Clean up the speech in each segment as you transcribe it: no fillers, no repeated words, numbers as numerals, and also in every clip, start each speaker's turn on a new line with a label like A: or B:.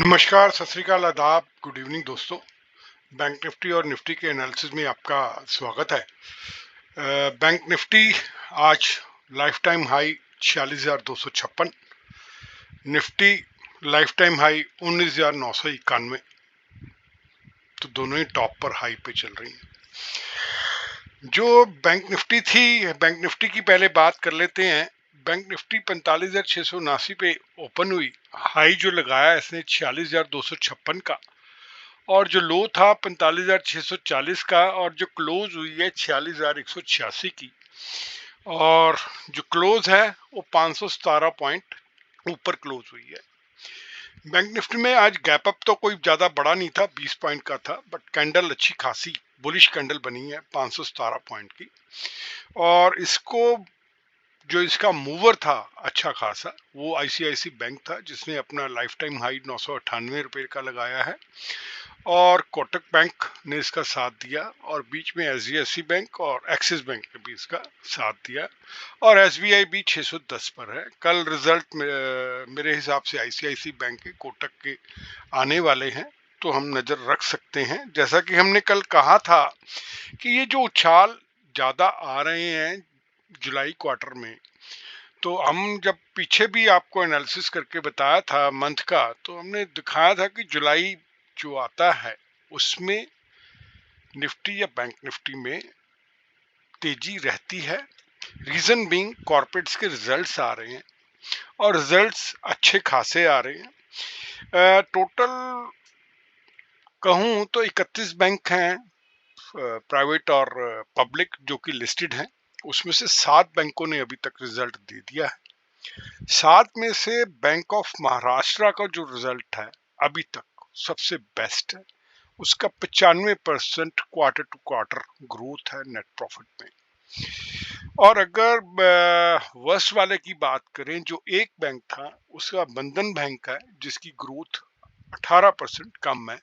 A: नमस्कार, सत श्री अकाल, आदाब, गुड इवनिंग दोस्तों। बैंक निफ्टी और निफ्टी के एनालिसिस में आपका स्वागत है। बैंक निफ्टी आज life time high 46,256, Nifty life time high 19,991, तो दोनों ही टॉप पर हाई पे चल रही हैं। जो बैंक निफ्टी थी, बैंक निफ्टी की पहले बात कर लेते हैं। बैंक निफ्टी 45,679 पे ओपन हुई। हाई जो लगाया इसने 46,256 का, और जो लो था 45,640 का, और जो क्लोज हुई है 46,186 की, और जो क्लोज है वो 517 पॉइंट ऊपर क्लोज हुई है। बैंक निफ्टी में आज गैप अप तो कोई ज्यादा बड़ा नहीं था, 20 पॉइंट का था, बट कैंडल अच्छी खासी बुलिश कैंडल बनी है 517 पॉइंट की। और इसको जो इसका मूवर था अच्छा खासा, वो आईसीआईसी बैंक था, जिसने अपना लाइफ टाइम हाई 998 रुपये का लगाया है, और कोटक बैंक ने इसका साथ दिया, और बीच में एचडीएफसी बैंक और एक्सिस बैंक ने भी इसका साथ दिया, और एसबीआई भी 610 पर है। कल रिजल्ट मेरे हिसाब से आईसीआईसी बैंक के, कोटक के आने वाले हैं, तो हम नजर रख सकते हैं। जैसा कि हमने कल कहा था कि ये जो उछाल ज्यादा आ रहे हैं जुलाई क्वार्टर में, तो हम जब पीछे भी आपको एनालिसिस करके बताया था मंथ का, तो हमने दिखाया था कि जुलाई जो आता है उसमें निफ्टी या बैंक निफ्टी में तेजी रहती है। रीजन बीइंग कॉर्पोरेट्स के रिजल्ट्स आ रहे हैं, और रिजल्ट्स अच्छे खासे आ रहे हैं। टोटल कहूं तो 31 बैंक हैं, प्राइवेट और पब्लिक, जो कि लिस्टेड हैं। उसमें से 7 बैंकों ने अभी तक रिजल्ट दे दिया है। 7 में से बैंक ऑफ महाराष्ट्र का जो रिजल्ट है अभी तक सबसे बेस्ट है। उसका 95% क्वार्टर टू क्वार्टर ग्रोथ है नेट प्रॉफिट में। और अगर वर्स्ट वाले की बात करें, जो एक बैंक था उसका बंधन बैंक है, जिसकी ग्रोथ 18% कम है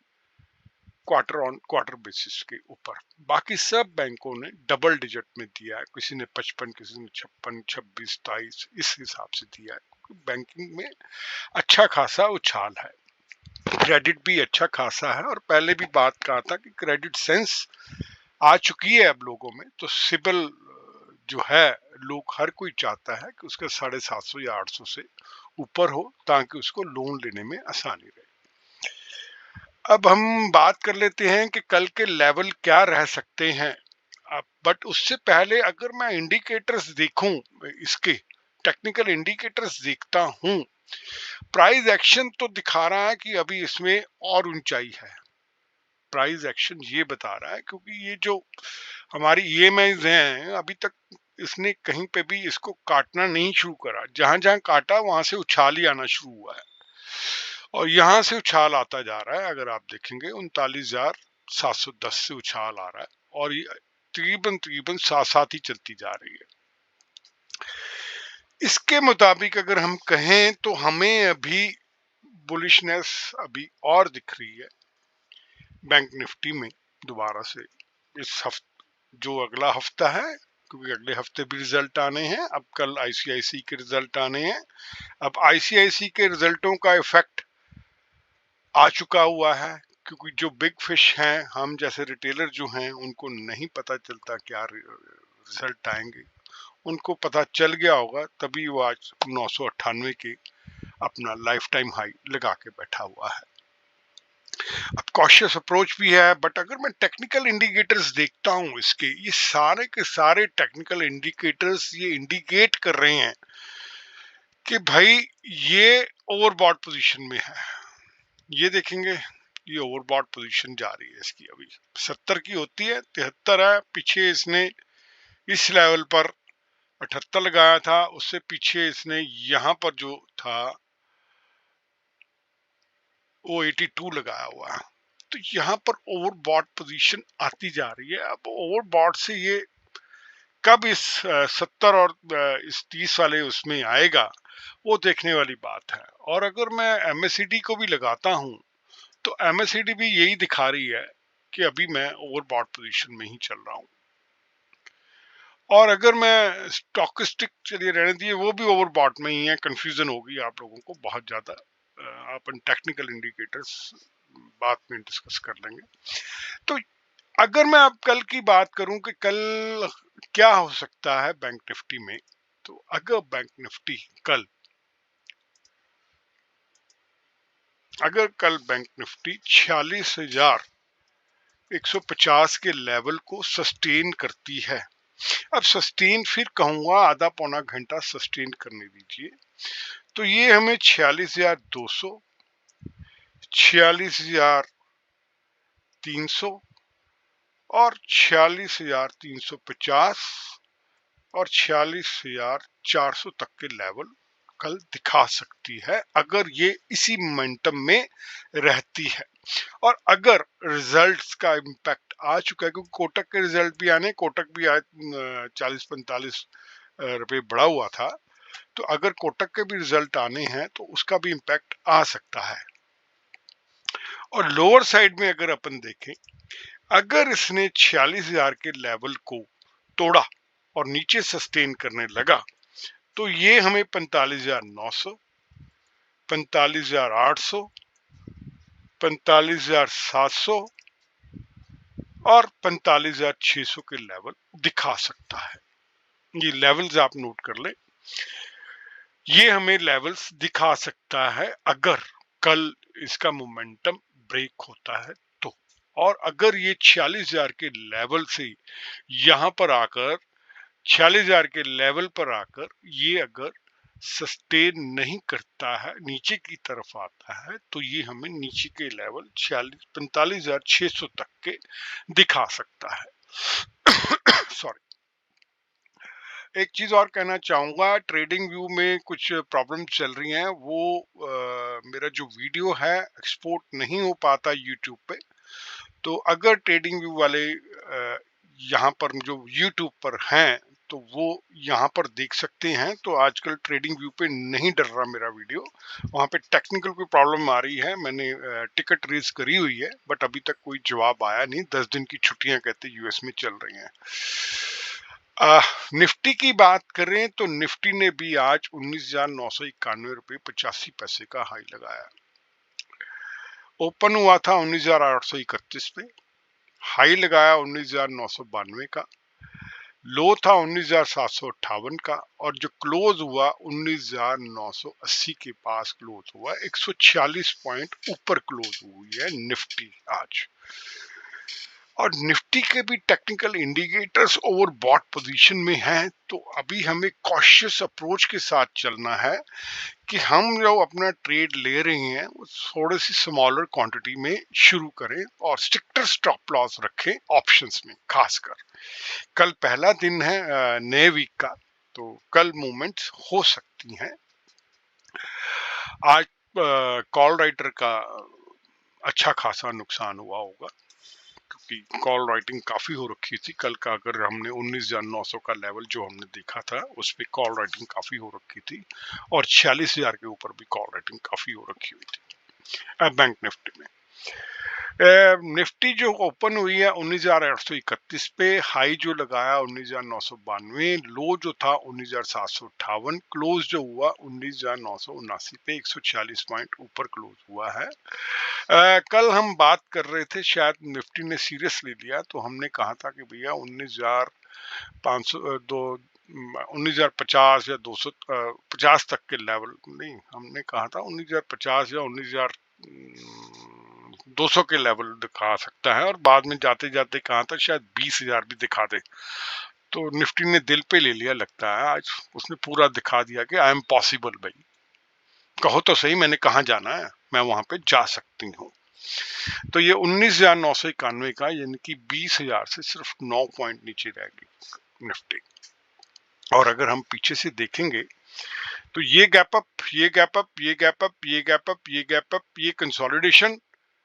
A: क्वार्टर ऑन क्वार्टर बेसिस के ऊपर। बाकी सब बैंकों ने डबल डिजिट में दिया है, किसी ने 55, किसी ने 56, 26, 23, इस हिसाब से दिया है। बैंकिंग में अच्छा खासा उछाल है, क्रेडिट भी अच्छा खासा है, और पहले भी बात कहा था कि क्रेडिट सेंस आ चुकी है अब लोगों में। तो सिबिल जो है, लोग हर कोई चाहता है कि उसका 750 या 800 से ऊपर हो, ताकि उसको लोन लेने में आसानी रहे। अब हम बात कर लेते हैं कि कल के लेवल क्या रह सकते हैं। बट उससे पहले अगर मैं इंडिकेटर्स देखूं, इसके टेक्निकल इंडिकेटर्स देखता हूं, प्राइस एक्शन तो दिखा रहा है कि अभी इसमें और ऊंचाई है। प्राइस एक्शन ये बता रहा है, क्योंकि ये जो हमारी ईएमआईज हैं, अभी तक इसने कहीं पे भी इसको काटना नहीं शुरू करा। जहां जहां काटा वहां से उछाल ही आना शुरू हुआ है, और यहां से उछाल आता जा रहा है। अगर आप देखेंगे 39,710 से उछाल आ रहा है, और ये तकरीबन साथ साथ ही चलती जा रही है। इसके मुताबिक अगर हम कहें तो हमें अभी बुलिशनेस अभी और दिख रही है बैंक निफ्टी में दोबारा से। इस हफ्ते, जो अगला हफ्ता है, क्योंकि अगले हफ्ते भी रिजल्ट आने हैं। अब कल आईसीआईसी के रिजल्ट आने हैं। अब आईसीआईसी के रिजल्टों का इफेक्ट आ चुका हुआ है, क्योंकि जो बिग फिश हैं, हम जैसे रिटेलर जो हैं, उनको नहीं पता चलता क्या रिजल्ट आएंगे। उनको पता चल गया होगा, तभी वो आज 998 के अपना लाइफ टाइम हाई लगा के बैठा हुआ है। अब कॉशियस अप्रोच भी है, बट अगर मैं टेक्निकल इंडिकेटर्स देखता हूं इसके, ये सारे के सारे टेक्निकल इंडिकेटर्स ये इंडिकेट कर रहे हैं कि भाई ये ओवरबॉट पोजीशन में है। ये देखेंगे, ये ओवरबॉट पोजीशन जा रही है इसकी। अभी 70 की होती है, 73 है। पीछे इसने इस लेवल पर 78 लगाया था, उससे पीछे इसने यहां पर जो था वो 82 लगाया हुआ है। तो यहाँ पर ओवरबॉट पोजीशन आती जा रही है। अब ओवरबॉट से ये कब इस 70 और इस 30 वाले उसमें आएगा, वो देखने वाली बात है। और अगर मैं एमएससीडी को भी लगाता हूं, तो एमएससीडी भी यही दिखा रही है कि अभी मैं ओवरबॉट पोजीशन में ही चल रहा हूं। और अगर मैं स्टॉकिस्टिक, चलिए रहने दिए, वो भी ओवरबॉट में ही है। कंफ्यूजन होगी आप लोगों को बहुत ज्यादा, अपन टेक्निकल इंडिकेटर्स बाद में डिस्कस कर लेंगे। तो अगर मैं अब कल की बात करूं कि कल क्या हो सकता है बैंक निफ्टी में, तो अगर बैंक निफ्टी कल अगर कल बैंक निफ्टी 46,150 के लेवल को सस्टेन करती है, अब सस्टेन फिर कहूंगा आधा पौना घंटा सस्टेन करने दीजिए, तो ये हमें 46,200, 46,300 और 46,350 और 46,400 तक के लेवल कल दिखा सकती है, अगर ये इसी मोमेंटम में रहती है। और अगर रिजल्ट्स का इम्पैक्ट आ चुका है, क्योंकि कोटक के रिजल्ट भी आने, कोटक भी आज 40-45 रुपए बढ़ा हुआ था, तो अगर कोटक के भी रिजल्ट आने हैं तो उसका भी इम्पैक्ट आ सकता है। और लोअर साइड में अगर अपन देखें, अगर इसने 46,000 के लेवल को तोड़ा और नीचे सस्टेन करने लगा, तो ये हमें 45,900, 45,800, 45,700 और 45,600 के लेवल दिखा सकता है। ये लेवल्स आप नोट कर लें, ये हमें लेवल्स दिखा सकता है अगर कल इसका मोमेंटम ब्रेक होता है तो। और अगर ये 46,000 के लेवल से यहां पर आकर 46,000 के लेवल पर आकर ये अगर सस्टेन नहीं करता है, नीचे की तरफ आता है, तो ये हमें नीचे के लेवल 45,600 तक के दिखा सकता है। सॉरी, एक चीज और कहना चाहूंगा, ट्रेडिंग व्यू में कुछ प्रॉब्लम चल रही हैं, वो मेरा जो वीडियो है एक्सपोर्ट नहीं हो पाता यूट्यूब पे, तो अगर ट्रेडिंग व्यू वाले यहाँ पर जो यूट्यूब पर हैं तो वो यहाँ पर देख सकते हैं। तो आजकल ट्रेडिंग व्यू पे नहीं डर रहा मेरा वीडियो, वहाँ पे टेक्निकल कोई प्रॉब्लम आ रही है, मैंने टिकट रेज करी हुई है बट अभी तक कोई जवाब आया नहीं। 10 दिन की छुट्टियां कहते यूएस में चल रही हैं। निफ्टी की बात करें तो निफ्टी ने भी आज 19,991 रुपये 85 पैसे का हाई लगाया। ओपन हुआ था 19,831 पे, हाई लगाया 19,992 का, लो था 19,758 का और जो क्लोज हुआ 19,980 के पास क्लोज हुआ। 146 पॉइंट ऊपर क्लोज हुई है निफ्टी आज। और निफ्टी के भी टेक्निकल इंडिकेटर्स ओवरबॉट पोजीशन में हैं, तो अभी हमें कॉशियस अप्रोच के साथ चलना है कि हम जो अपना ट्रेड ले रहे हैं वो थोड़ी सी स्मॉलर क्वांटिटी में शुरू करें और स्ट्रिक्टर स्टॉप लॉस रखें ऑप्शंस में। खासकर कल पहला दिन है नए वीक का, तो कल मूवमेंट्स हो सकती हैं। आज कॉल राइटर का अच्छा खासा नुकसान हुआ होगा, क्योंकि कॉल राइटिंग काफी हो रखी थी कल का। अगर हमने 19,900 का लेवल जो हमने देखा था उस पर कॉल राइटिंग काफी हो रखी थी और 46,000 के ऊपर भी कॉल राइटिंग काफी हो रखी हुई थी। बैंक निफ्टी में निफ्टी जो ओपन हुई है 19,831 पे, हाई जो लगाया 19,992, लो जो था 19,758, क्लोज जो हुआ 19,979 पे, 140 पॉइंट ऊपर क्लोज हुआ है। कल हम बात कर रहे थे, शायद निफ्टी ने सीरियस ले लिया, तो हमने कहा था कि भैया 19,050 या 250 तक के लेवल नहीं, हमने कहा था 19,050 या 19,200 के लेवल दिखा सकता है, और बाद में जाते जाते कहा था शायद 20,000 भी दिखा दे। तो निफ्टी ने दिल पे ले लिया लगता है, आज उसने पूरा दिखा दिया कि आई एम पॉसिबल, भाई कहो तो सही मैंने कहाँ जाना है, मैं वहां पे जा सकती हूँ। तो ये 19,991 का, यानी कि 20,000 से सिर्फ 9 पॉइंट नीचे रहेगी निफ्टी। और अगर हम पीछे से देखेंगे तो ये गैप अप, ये गैप अप, ये गैप अप, ये गैप अप, ये गैप अप, ये कंसोलिडेशन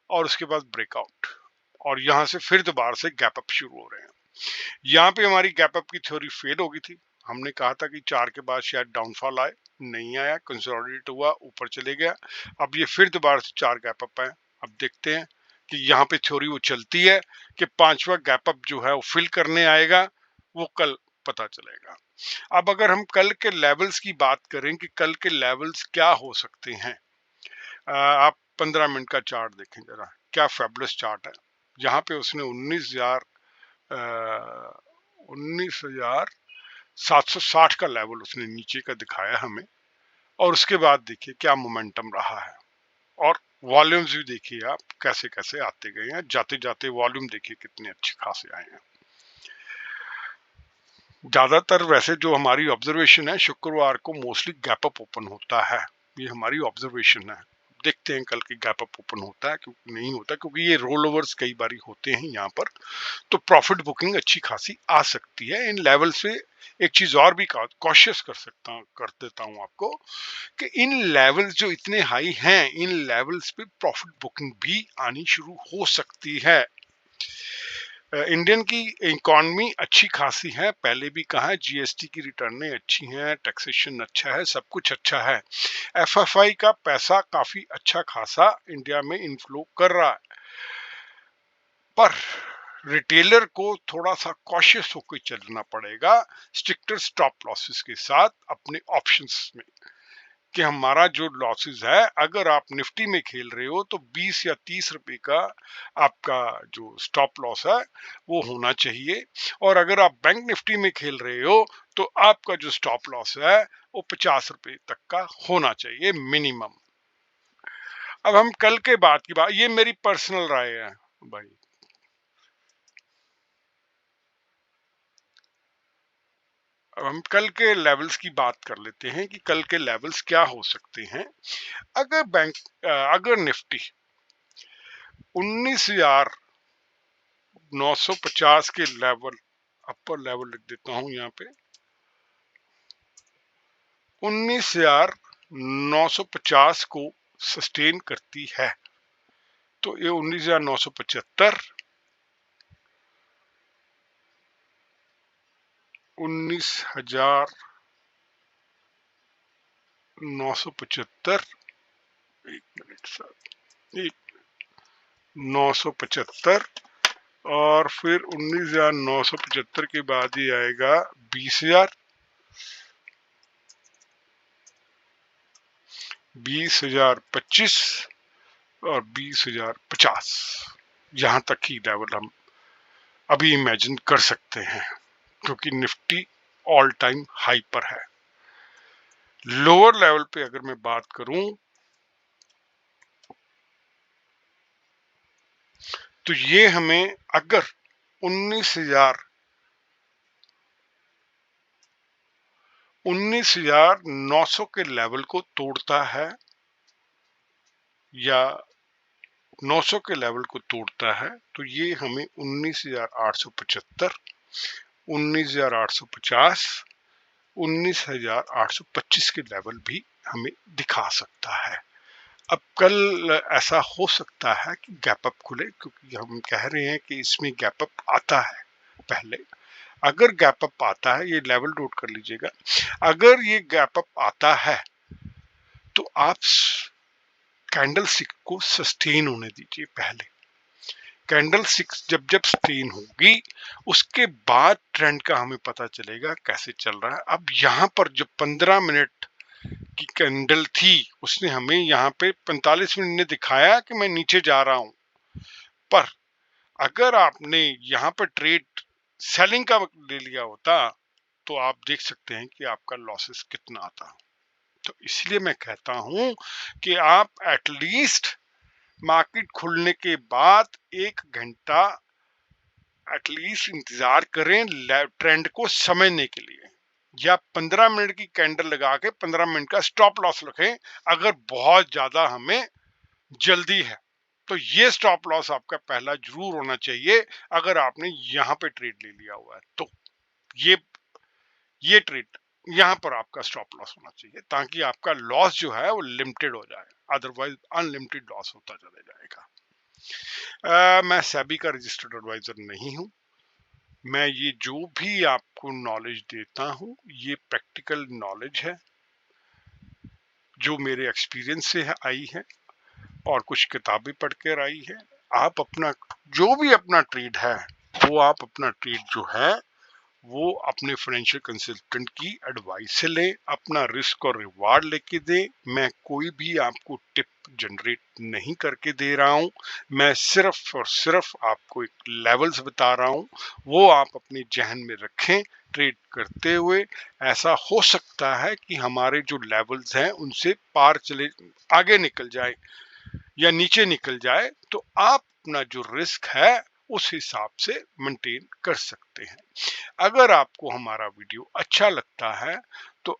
A: और उसके बाद ब्रेकआउट, और यहां से फिर दोबारा से गैप अप शुरू हो रहे हैं। यहाँ पे हमारी गैप अप की थ्योरी फेल हो गई थी। हमने कहा था कि 4 के बाद शायद डाउनफॉल आए, नहीं आया, कंसोलिडेट हुआ, ऊपर चले गया। अब ये फिर दोबारा से 4 गैप अप है। अब देखते हैं कि यहाँ पे थ्योरी वो चलती है कि 5वां गैप अप जो है वो फिल करने आएगा, वो कल पता चलेगा। अब अगर हम कल के लेवल्स की बात करें कि कल के लेवल्स क्या हो सकते हैं, आप 15 मिनट का चार्ट देखें जरा, क्या फैबुलस चार्ट है। जहां पे उसने 19,760 का लेवल उसने नीचे का दिखाया हमें, और उसके बाद देखिए क्या मोमेंटम रहा है, और वॉल्यूम्स भी देखिए आप कैसे कैसे आते गए हैं, जाते जाते वॉल्यूम देखिए कितने अच्छे खासे आए हैं। ज्यादातर वैसे जो हमारी ऑब्जर्वेशन है, शुक्रवार को मोस्टली गैप अप ओपन होता है, ये हमारी ऑब्जर्वेशन है। देखते हैं कल की गैप अप ओपन होता है क्योंकि नहीं होता, क्योंकि ये रोल ओवर्स कई बारी होते हैं यहाँ पर, तो प्रॉफिट बुकिंग अच्छी खासी आ सकती है इन लेवल से। एक चीज और भी कॉशियस कर देता हूं आपको, कि इन लेवल्स जो इतने हाई हैं, इन लेवल्स पे प्रॉफिट बुकिंग भी आनी शुरू हो सकती है। इंडियन की इकोनॉमी अच्छी खासी है, पहले भी कहा है, जीएसटी की रिटर्नें अच्छी हैं, टैक्सेशन अच्छा है, सब कुछ अच्छा है। एफएफआई का पैसा काफी अच्छा खासा इंडिया में इनफ्लो कर रहा है, पर रिटेलर को थोड़ा सा कॉशियस होकर चलना पड़ेगा, स्ट्रिक्टर स्टॉप लॉसेस के साथ अपने ऑप्शंस में, कि हमारा जो लॉसेस है, अगर आप निफ्टी में खेल रहे हो तो 20 या 30 रुपए का आपका जो स्टॉप लॉस है वो होना चाहिए, और अगर आप बैंक निफ्टी में खेल रहे हो तो आपका जो स्टॉप लॉस है वो 50 रुपए तक का होना चाहिए मिनिमम। अब हम कल के बाद की बात, ये मेरी पर्सनल राय है भाई। अब हम कल के लेवल्स की बात कर लेते हैं कि कल के लेवल्स क्या हो सकते हैं। अगर निफ्टी 19,950 के लेवल, अपर लेवल लिख देता हूं यहाँ पे, 19,950 को सस्टेन करती है, तो ये 19,975, 19,975, एक मिनट सर, 975, और फिर 19,975 के बाद ही आएगा 20,000, 20,025 और 20,050। यहां तक ही लेवल हम अभी इमेजिन कर सकते हैं, क्योंकि निफ्टी ऑल टाइम हाई पर है। लोअर लेवल पे अगर मैं बात करूं तो ये हमें अगर 19,900 के लेवल को तोड़ता है, या 900 के लेवल को तोड़ता है, तो ये हमें 19,875, 19,850, 19,825 के लेवल भी हमें दिखा सकता है। अब कल ऐसा हो सकता है कि गैप अप खुले, क्योंकि हम कह रहे हैं कि इसमें गैप अप आता है पहले। अगर गैप अप आता है, ये लेवल नोट कर लीजिएगा, अगर ये गैप अप आता है तो आप कैंडल स्टिक को सस्टेन होने दीजिए पहले। कैंडल स्टिक जब जब सस्टेन होगी, उसके बाद ट्रेंड का हमें पता चलेगा कैसे चल रहा है। अब यहाँ पर जो 15 मिनट की कैंडल थी, उसने हमें यहाँ पे 45 मिनट ने दिखाया कि मैं नीचे जा रहा हूं, पर अगर आपने यहाँ पे ट्रेड सेलिंग का ले लिया होता तो आप देख सकते हैं कि आपका लॉसेस कितना आता। तो इसलिए मैं कहता हूं कि आप एटलीस्ट मार्केट खुलने के बाद 1 घंटा एटलीस्ट इंतजार करें ट्रेंड को समझने के लिए, या 15 मिनट की कैंडल लगा के 15 मिनट का स्टॉप लॉस रखें अगर बहुत ज्यादा हमें जल्दी है। तो ये स्टॉप लॉस आपका पहला जरूर होना चाहिए अगर आपने यहां पे ट्रेड ले लिया हुआ है, तो ये ट्रेड यहां पर आपका स्टॉप लॉस होना चाहिए, ताकि आपका लॉस जो है वो लिमिटेड हो जाए, अदरवाइज अनलिमिटेड लॉस होता चले जाएगा। मैं सेबी का रजिस्टर्ड एडवाइजर नहीं हूं, मैं ये जो भी आपको नॉलेज देता हूं ये प्रैक्टिकल नॉलेज है जो मेरे एक्सपीरियंस से आई है और कुछ किताबें पढ़ कर आई है। आप अपना जो भी अपना ट्रेड है, वो आप अपना ट्रेड जो है वो अपने फाइनेंशियल कंसल्टेंट की एडवाइस से लें, अपना रिस्क और रिवार्ड लेके दें। मैं कोई भी आपको टिप जनरेट नहीं करके दे रहा हूं। मैं सिर्फ और सिर्फ आपको एक लेवल्स बता रहा हूं, वो आप अपने जहन में रखें ट्रेड करते हुए। ऐसा हो सकता है कि हमारे जो लेवल्स हैं उनसे पार चले, आगे निकल जाए या नीचे निकल जाए, तो आप अपना जो रिस्क है उस हिसाब से मेंटेन कर सकते हैं। अगर आपको हमारा वीडियो अच्छा लगता है तो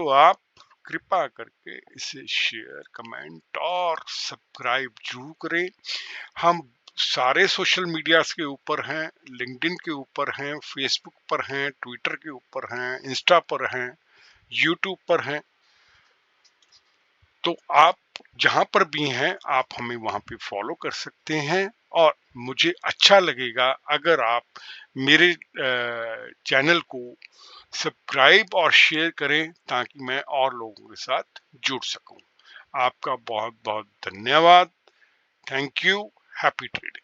A: आप कृपया करके इसे शेयर, कमेंट और सब्सक्राइब जरूर करें। हम सारे सोशल मीडियाज के ऊपर हैं, लिंक्डइन के ऊपर हैं, फेसबुक पर हैं, ट्विटर के ऊपर हैं, इंस्टा पर हैं, यूट्यूब पर हैं। तो आप जहां पर भी हैं आप हमें वहां पे फॉलो कर सकते हैं, और मुझे अच्छा लगेगा अगर आप मेरे चैनल को सब्सक्राइब और शेयर करें ताकि मैं और लोगों के साथ जुड़ सकूं। आपका बहुत बहुत धन्यवाद। Thank you. Happy trading.